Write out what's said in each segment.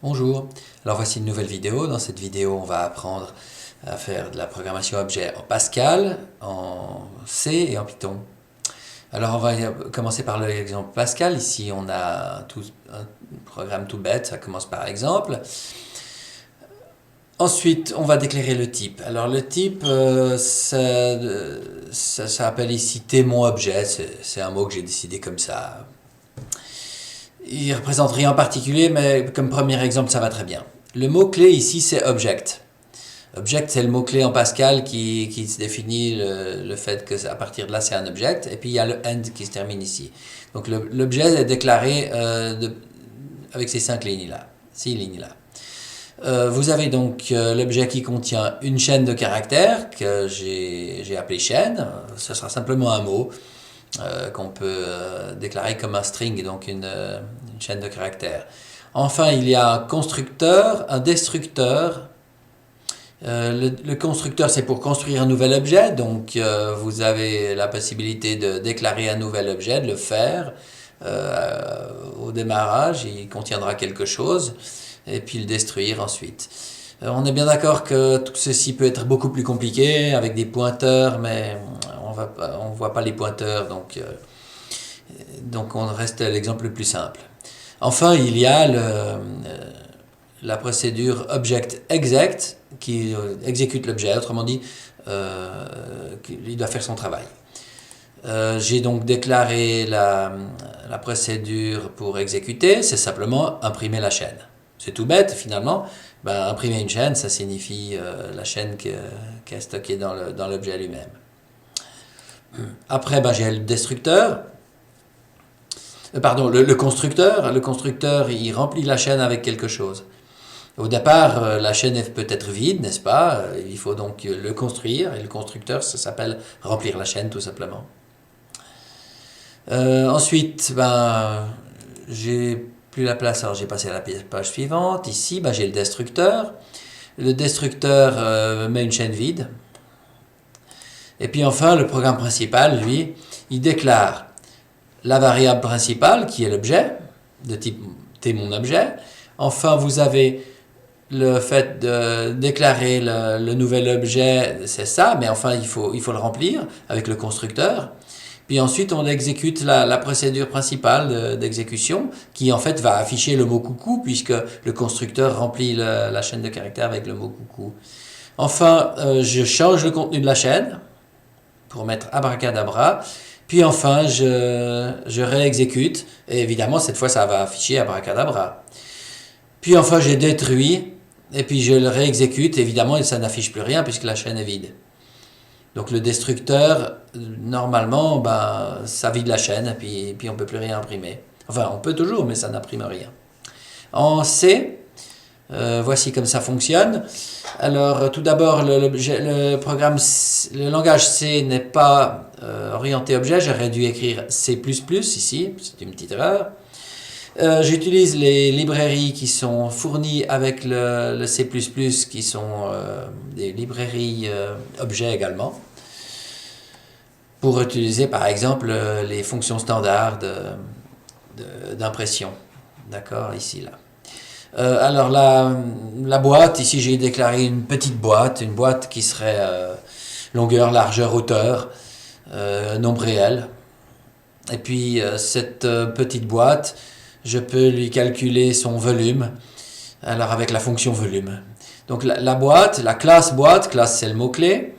Bonjour, alors voici une nouvelle vidéo. Dans cette vidéo, on va apprendre à faire de la programmation objet en Pascal, en C et en Python. Alors on va commencer par l'exemple Pascal. Ici on a un programme tout bête, ça commence par exemple. Ensuite on va déclarer le type. Alors le type, ça s'appelle ici TMonObjet, c'est un mot que j'ai décidé comme ça. Il ne représente rien en particulier, mais comme premier exemple, ça va très bien. Le mot-clé ici, c'est object. Object, c'est le mot-clé en Pascal qui se définit le fait qu'à partir de là, c'est un object. Et puis, il y a le end qui se termine ici. Donc, l'objet est déclaré avec ces 5 lignes-là, 6 lignes-là. Vous avez donc l'objet qui contient une chaîne de caractères que j'ai appelé chaîne. Ce sera simplement un mot qu'on peut déclarer comme un string, donc une chaîne de caractères. Enfin, il y a un constructeur, un destructeur. Le constructeur, c'est pour construire un nouvel objet, donc vous avez la possibilité de déclarer un nouvel objet, de le faire. Au démarrage, il contiendra quelque chose, et puis le détruire ensuite. On est bien d'accord que tout ceci peut être beaucoup plus compliqué avec des pointeurs, mais on ne voit pas les pointeurs, donc on reste à l'exemple le plus simple. Enfin, il y a la procédure object-exec qui exécute l'objet, autrement dit, il doit faire son travail. J'ai donc déclaré la procédure pour exécuter, c'est simplement imprimer la chaîne. C'est tout bête finalement. Imprimer une chaîne, ça signifie la chaîne qui est stockée dans l'objet lui-même. Après, j'ai le destructeur. Le constructeur. Le constructeur, il remplit la chaîne avec quelque chose. Au départ, la chaîne peut être vide, n'est-ce pas? Il faut donc le construire, et le constructeur, ça s'appelle remplir la chaîne, tout simplement. Ensuite, j'ai plus la place, alors j'ai passé à la page suivante. Ici, j'ai le destructeur. Le destructeur met une chaîne vide. Et puis enfin, le programme principal, lui, il déclare la variable principale, qui est l'objet, de type TMonObjet. Enfin, vous avez le fait de déclarer le nouvel objet, c'est ça, mais enfin, il faut le remplir avec le constructeur. Puis ensuite, on exécute la procédure principale d'exécution qui, en fait, va afficher le mot coucou puisque le constructeur remplit la chaîne de caractères avec le mot coucou. Enfin, je change le contenu de la chaîne pour mettre abracadabra. Puis enfin, je réexécute. Et évidemment, cette fois, ça va afficher abracadabra. Puis enfin, j'ai détruit. Et puis, je le réexécute. Évidemment, ça n'affiche plus rien puisque la chaîne est vide. Donc le destructeur, normalement, ça vide la chaîne et puis on ne peut plus rien imprimer. Enfin, on peut toujours, mais ça n'imprime rien. En C, voici comme ça fonctionne. Alors, tout d'abord, le langage C n'est pas orienté objet. J'aurais dû écrire C++ ici, c'est une petite erreur. J'utilise les librairies qui sont fournies avec le C++, qui sont des librairies objets également, pour utiliser par exemple les fonctions standards d'impression. D'accord, ici, là. Alors la boîte, ici j'ai déclaré une petite boîte, une boîte qui serait longueur, largeur, hauteur, nombre réel. Et puis cette petite boîte, je peux lui calculer son volume, alors avec la fonction volume. Donc la boîte, la classe boîte, classe c'est le mot-clé,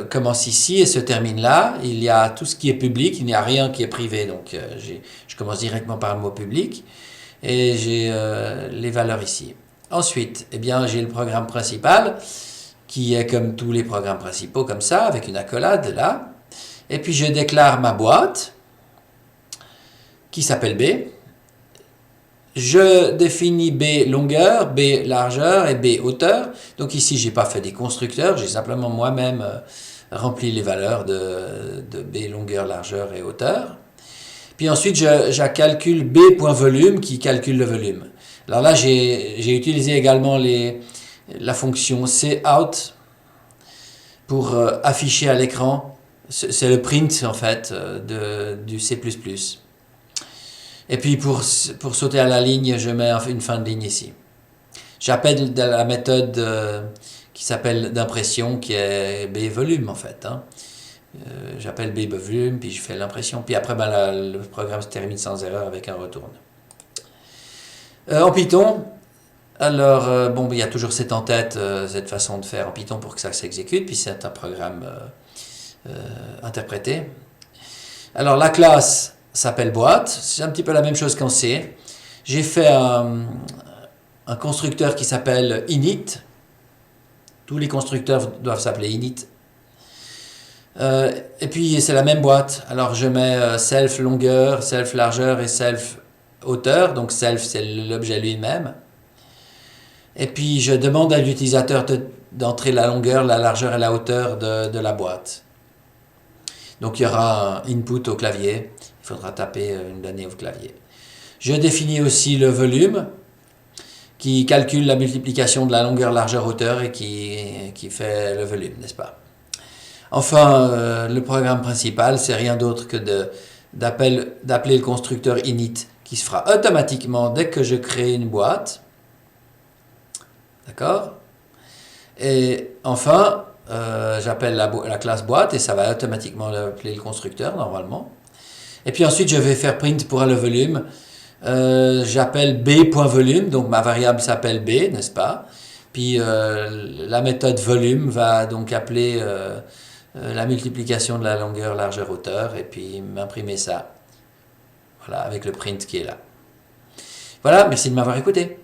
commence ici et se termine là. Il y a tout ce qui est public, il n'y a rien qui est privé, donc je commence directement par le mot public et j'ai les valeurs ici. Ensuite, j'ai le programme principal qui est comme tous les programmes principaux comme ça, avec une accolade là. Et puis je déclare ma boîte qui s'appelle B. Je définis B longueur, B largeur et B hauteur. Donc ici, je n'ai pas fait des constructeurs, j'ai simplement moi-même rempli les valeurs de B longueur, largeur et hauteur. Puis ensuite, je calcule B.volume qui calcule le volume. Alors là, j'ai utilisé également la fonction cout pour afficher à l'écran. C'est le print en fait du C++. Et puis pour sauter à la ligne, je mets une fin de ligne ici. J'appelle la méthode qui s'appelle d'impression, qui est B volume en fait. Hein. J'appelle B volume, puis je fais l'impression. Puis après, le programme se termine sans erreur avec un retourne. En Python, alors, bon, il y a toujours cette en tête, cette façon de faire en Python pour que ça s'exécute, puis c'est un programme interprété. Alors, la classe s'appelle boîte, c'est un petit peu la même chose qu'en C. J'ai fait un constructeur qui s'appelle init. Tous les constructeurs doivent s'appeler init. Et puis, c'est la même boîte. Alors, je mets self longueur, self largeur et self hauteur. Donc, self, c'est l'objet lui-même. Et puis, je demande à l'utilisateur d'entrer la longueur, la largeur et la hauteur de la boîte. Donc, il y aura un input au clavier. Il faudra taper une donnée au clavier. Je définis aussi le volume qui calcule la multiplication de la longueur, largeur, hauteur et qui fait le volume, n'est-ce pas? Enfin, le programme principal, c'est rien d'autre que d'appeler le constructeur init qui se fera automatiquement dès que je crée une boîte. D'accord? Et enfin, j'appelle la classe boîte et ça va automatiquement appeler le constructeur normalement. Et puis ensuite, je vais faire print pour le volume. J'appelle b.volume, donc ma variable s'appelle b, n'est-ce pas? Puis la méthode volume va donc appeler la multiplication de la longueur, largeur, hauteur et puis m'imprimer ça. Voilà, avec le print qui est là. Voilà, merci de m'avoir écouté.